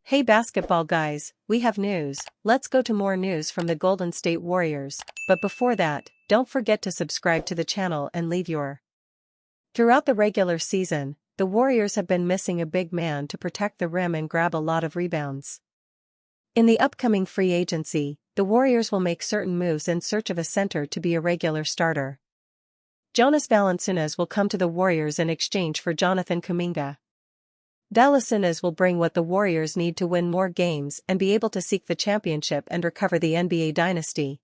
Hey basketball guys, we have news. Let's go to more news from the Golden State Warriors, but before that, don't forget to subscribe to the channel and leave your. Throughout the regular season, the Warriors have been missing a big man to protect the rim and grab a lot of rebounds. In the upcoming free agency, the Warriors will make certain moves in search of a center to be a regular starter. Jonas Valaciunas will come to the Warriors in exchange for Jonathan Kuminga. Valaciunas will bring what the Warriors need to win more games and be able to seek the championship and recover the NBA dynasty.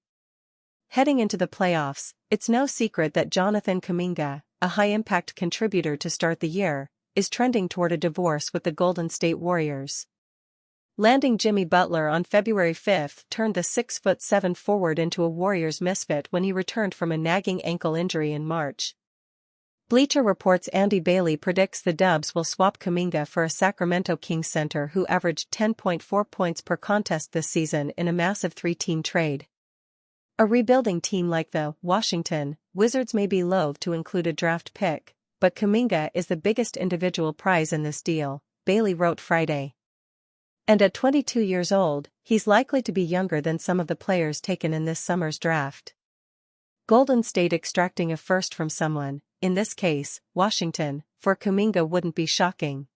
Heading into the playoffs, it's no secret that Jonathan Kuminga, a high-impact contributor to start the year, is trending toward a divorce with the Golden State Warriors. Landing Jimmy Butler on February 5 turned the 6'7" forward into a Warriors misfit when he returned from a nagging ankle injury in March. Bleacher Report's Andy Bailey predicts the Dubs will swap Kuminga for a Sacramento Kings center who averaged 10.4 points per contest this season in a massive three-team trade. A rebuilding team like the Washington Wizards may be loath to include a draft pick, but Kuminga is the biggest individual prize in this deal, Bailey wrote Friday. And at 22 years old, he's likely to be younger than some of the players taken in this summer's draft. Golden State extracting a first from someone, in this case, Washington, for Kuminga wouldn't be shocking.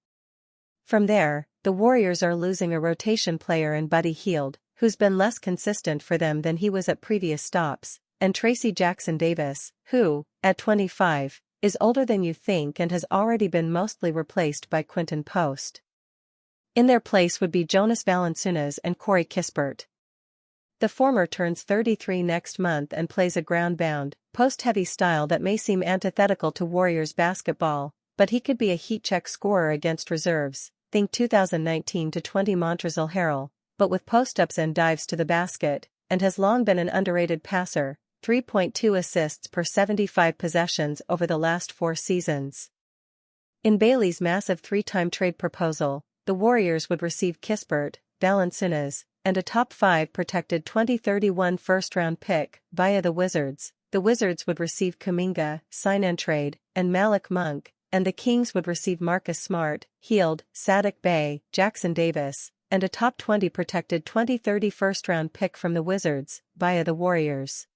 From there, the Warriors are losing a rotation player in Buddy Hield, who's been less consistent for them than he was at previous stops, and Tracy Jackson-Davis, who, at 25, is older than you think and has already been mostly replaced by Quinton Post. In their place would be Jonas Valaciunas and Corey Kispert. The former turns 33 next month and plays a ground-bound, post-heavy style that may seem antithetical to Warriors basketball, but he could be a heat-check scorer against reserves, think 2019-20 Montrezl Harrell, but with post-ups and dives to the basket, and has long been an underrated passer, 3.2 assists per 75 possessions over the last 4 seasons. In Bailey's massive 3-time trade proposal, the Warriors would receive Kispert, Valaciunas, and a top-5 protected 2031 first-round pick via the Wizards. The Wizards would receive Kuminga, sign-and-trade, and Malik Monk, and the Kings would receive Marcus Smart, Hield, Saddiq Bey, Jackson-Davis, and a top 20 protected 2030 first-round pick from the Wizards, via the Warriors.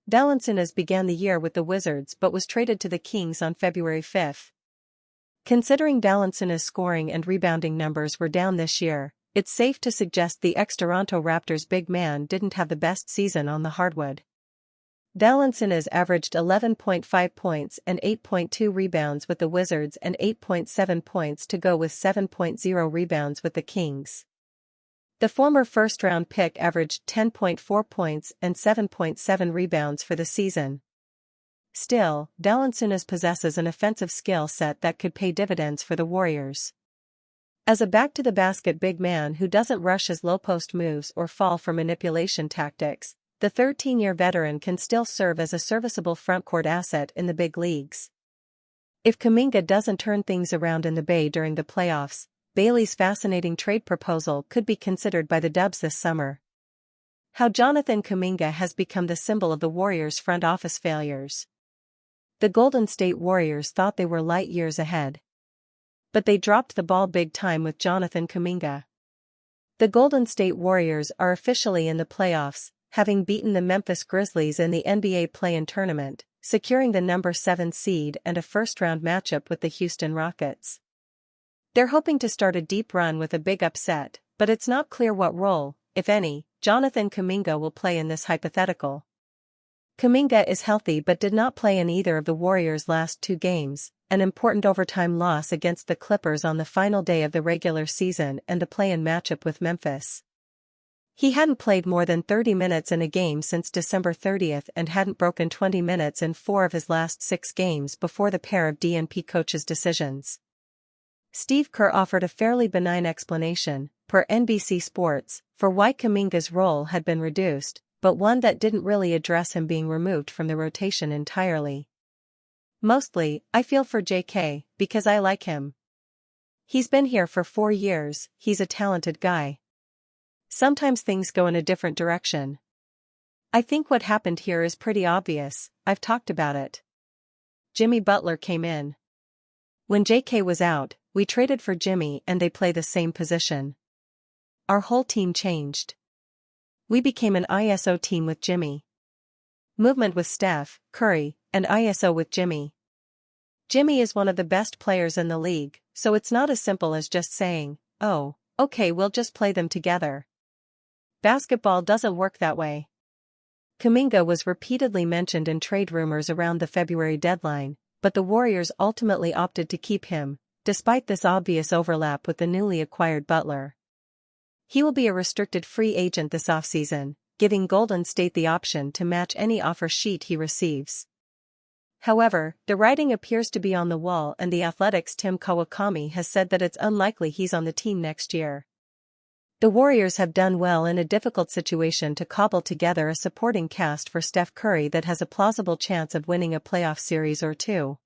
Valaciunas began the year with the Wizards but was traded to the Kings on February 5. Considering Valaciunas' scoring and rebounding numbers were down this year, it's safe to suggest the ex-Toronto Raptors big man didn't have the best season on the hardwood. Valaciunas averaged 11.5 points and 8.2 rebounds with the Wizards and 8.7 points to go with 7.0 rebounds with the Kings. The former first-round pick averaged 10.4 points and 7.7 rebounds for the season. Still, Valaciunas possesses an offensive skill set that could pay dividends for the Warriors. As a back-to-the-basket big man who doesn't rush his low-post moves or fall for manipulation tactics, the 13-year veteran can still serve as a serviceable frontcourt asset in the big leagues. If Kuminga doesn't turn things around in the Bay during the playoffs, Bailey's fascinating trade proposal could be considered by the Dubs this summer. How Jonathan Kuminga has become the symbol of the Warriors' front office failures. The Golden State Warriors thought they were light years ahead. But they dropped the ball big time with Jonathan Kuminga. The Golden State Warriors are officially in the playoffs, having beaten the Memphis Grizzlies in the NBA play-in tournament, securing the number 7 seed and a first-round matchup with the Houston Rockets. They're hoping to start a deep run with a big upset, but it's not clear what role, if any, Jonathan Kuminga will play in this hypothetical. Kuminga is healthy but did not play in either of the Warriors' last 2 games, an important overtime loss against the Clippers on the final day of the regular season and the play-in matchup with Memphis. He hadn't played more than 30 minutes in a game since December 30 and hadn't broken 20 minutes in 4 of his last 6 games before the pair of DNP coaches' decisions. Steve Kerr offered a fairly benign explanation, per NBC Sports, for why Kuminga's role had been reduced, but one that didn't really address him being removed from the rotation entirely. Mostly, I feel for JK, because I like him. He's been here for 4 years, he's a talented guy. Sometimes things go in a different direction. I think what happened here is pretty obvious, I've talked about it. Jimmy Butler came in. When JK was out, we traded for Jimmy and they play the same position. Our whole team changed. We became an ISO team with Jimmy. Movement with Steph, Curry, and ISO with Jimmy. Jimmy is one of the best players in the league, so it's not as simple as just saying, oh, okay, we'll just play them together. Basketball doesn't work that way. Kuminga was repeatedly mentioned in trade rumors around the February deadline, but the Warriors ultimately opted to keep him, despite this obvious overlap with the newly acquired Butler. He will be a restricted free agent this offseason, giving Golden State the option to match any offer sheet he receives. However, the writing appears to be on the wall and The Athletic's Tim Kawakami has said that it's unlikely he's on the team next year. The Warriors have done well in a difficult situation to cobble together a supporting cast for Steph Curry that has a plausible chance of winning a playoff series or two.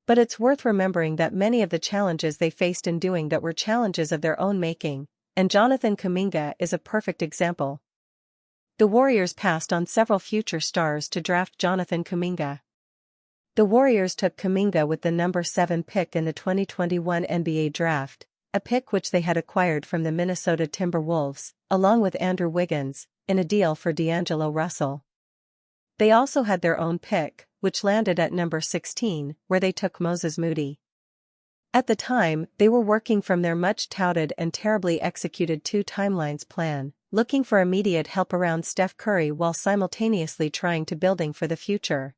But it's worth remembering that many of the challenges they faced in doing that were challenges of their own making, and Jonathan Kuminga is a perfect example. The Warriors passed on several future stars to draft Jonathan Kuminga. The Warriors took Kuminga with the number 7 pick in the 2021 NBA draft, a pick which they had acquired from the Minnesota Timberwolves, along with Andrew Wiggins, in a deal for D'Angelo Russell. They also had their own pick, which landed at number 16, where they took Moses Moody. At the time, they were working from their much-touted and terribly executed 2 timelines plan, looking for immediate help around Steph Curry while simultaneously trying to building for the future.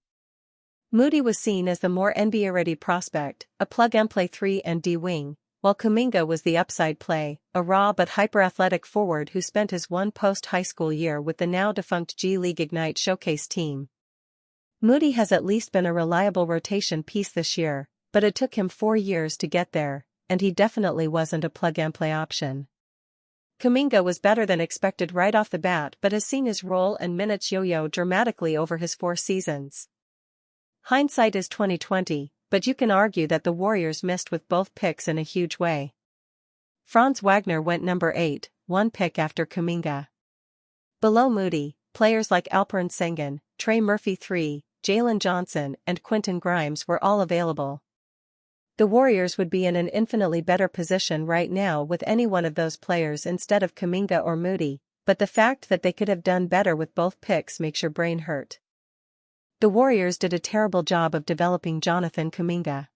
Moody was seen as the more NBA-ready prospect, a plug-and-play 3 and D wing, while Kuminga was the upside play, a raw but hyper-athletic forward who spent his one post-high school year with the now-defunct G League Ignite Showcase team. Moody has at least been a reliable rotation piece this year, but it took him 4 years to get there, and he definitely wasn't a plug-and-play option. Kuminga was better than expected right off the bat but has seen his role and minutes yo-yo dramatically over his 4 seasons. Hindsight is 20/20, but you can argue that the Warriors missed with both picks in a huge way. Franz Wagner went number 8, 1 pick after Kuminga. Below Moody, players like Alperen Sengun, Trey Murphy III, Jalen Johnson, and Quentin Grimes were all available. The Warriors would be in an infinitely better position right now with any one of those players instead of Kuminga or Moody, but the fact that they could have done better with both picks makes your brain hurt. The Warriors did a terrible job of developing Jonathan Kuminga.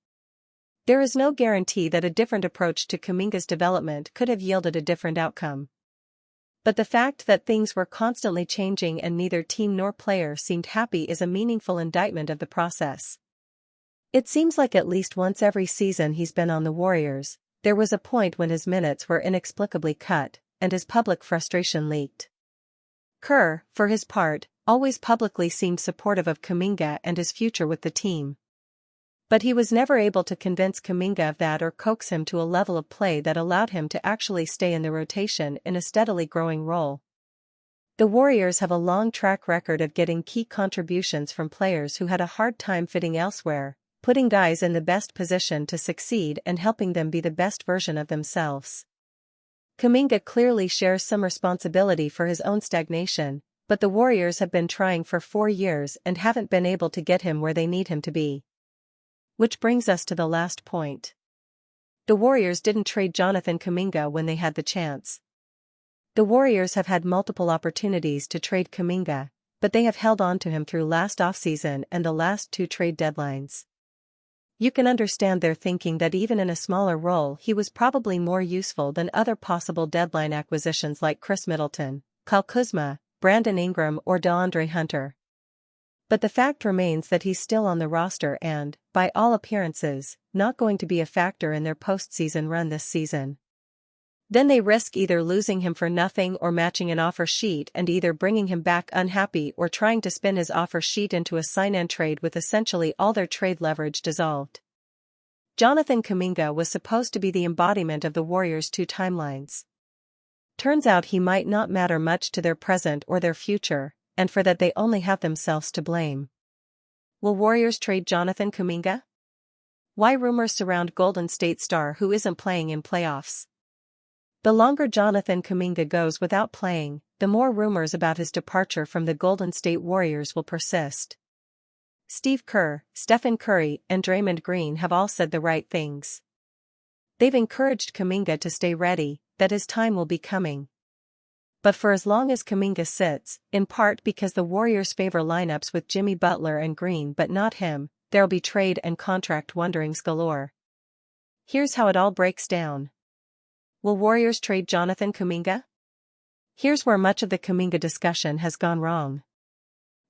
There is no guarantee that a different approach to Kuminga's development could have yielded a different outcome. But the fact that things were constantly changing and neither team nor player seemed happy is a meaningful indictment of the process. It seems like at least once every season he's been on the Warriors, there was a point when his minutes were inexplicably cut, and his public frustration leaked. Kerr, for his part, always publicly seemed supportive of Kuminga and his future with the team. But he was never able to convince Kuminga of that or coax him to a level of play that allowed him to actually stay in the rotation in a steadily growing role. The Warriors have a long track record of getting key contributions from players who had a hard time fitting elsewhere, putting guys in the best position to succeed and helping them be the best version of themselves. Kuminga clearly shares some responsibility for his own stagnation, but the Warriors have been trying for 4 years and haven't been able to get him where they need him to be. Which brings us to the last point. The Warriors didn't trade Jonathan Kuminga when they had the chance. The Warriors have had multiple opportunities to trade Kuminga, but they have held on to him through last offseason and the last 2 trade deadlines. You can understand their thinking that even in a smaller role he was probably more useful than other possible deadline acquisitions like Chris Middleton, Kyle Kuzma, Brandon Ingram or DeAndre Hunter. But the fact remains that he's still on the roster and, by all appearances, not going to be a factor in their postseason run this season. Then they risk either losing him for nothing or matching an offer sheet and either bringing him back unhappy or trying to spin his offer sheet into a sign-and trade with essentially all their trade leverage dissolved. Jonathan Kuminga was supposed to be the embodiment of the Warriors' 2 timelines. Turns out he might not matter much to their present or their future, and for that they only have themselves to blame. Will Warriors trade Jonathan Kuminga? Why rumors surround Golden State star who isn't playing in playoffs? The longer Jonathan Kuminga goes without playing, the more rumors about his departure from the Golden State Warriors will persist. Steve Kerr, Stephen Curry, and Draymond Green have all said the right things. They've encouraged Kuminga to stay ready, that his time will be coming. But for as long as Kuminga sits, in part because the Warriors favor lineups with Jimmy Butler and Green but not him, there'll be trade and contract wonderings galore. Here's how it all breaks down. Will Warriors trade Jonathan Kuminga? Here's where much of the Kuminga discussion has gone wrong.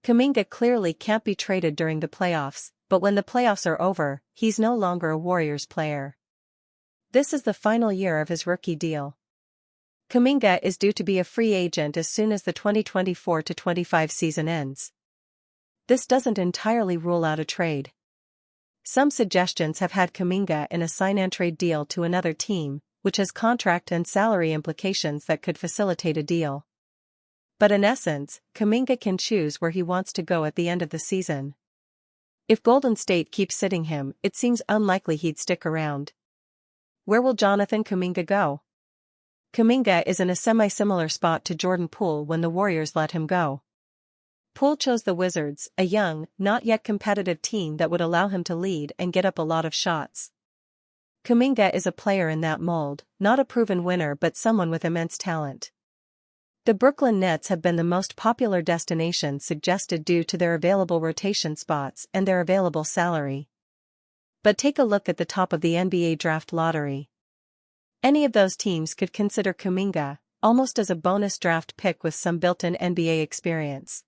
Kuminga clearly can't be traded during the playoffs, but when the playoffs are over, he's no longer a Warriors player. This is the final year of his rookie deal. Kuminga is due to be a free agent as soon as the 2024-25 season ends. This doesn't entirely rule out a trade. Some suggestions have had Kuminga in a sign-and-trade deal to another team, which has contract and salary implications that could facilitate a deal. But in essence, Kuminga can choose where he wants to go at the end of the season. If Golden State keeps sitting him, it seems unlikely he'd stick around. Where will Jonathan Kuminga go? Kuminga is in a semi-similar spot to Jordan Poole when the Warriors let him go. Poole chose the Wizards, a young, not yet competitive team that would allow him to lead and get up a lot of shots. Kuminga is a player in that mold, not a proven winner but someone with immense talent. The Brooklyn Nets have been the most popular destination suggested due to their available rotation spots and their available salary. But take a look at the top of the NBA draft lottery. Any of those teams could consider Kuminga, almost as a bonus draft pick with some built-in NBA experience.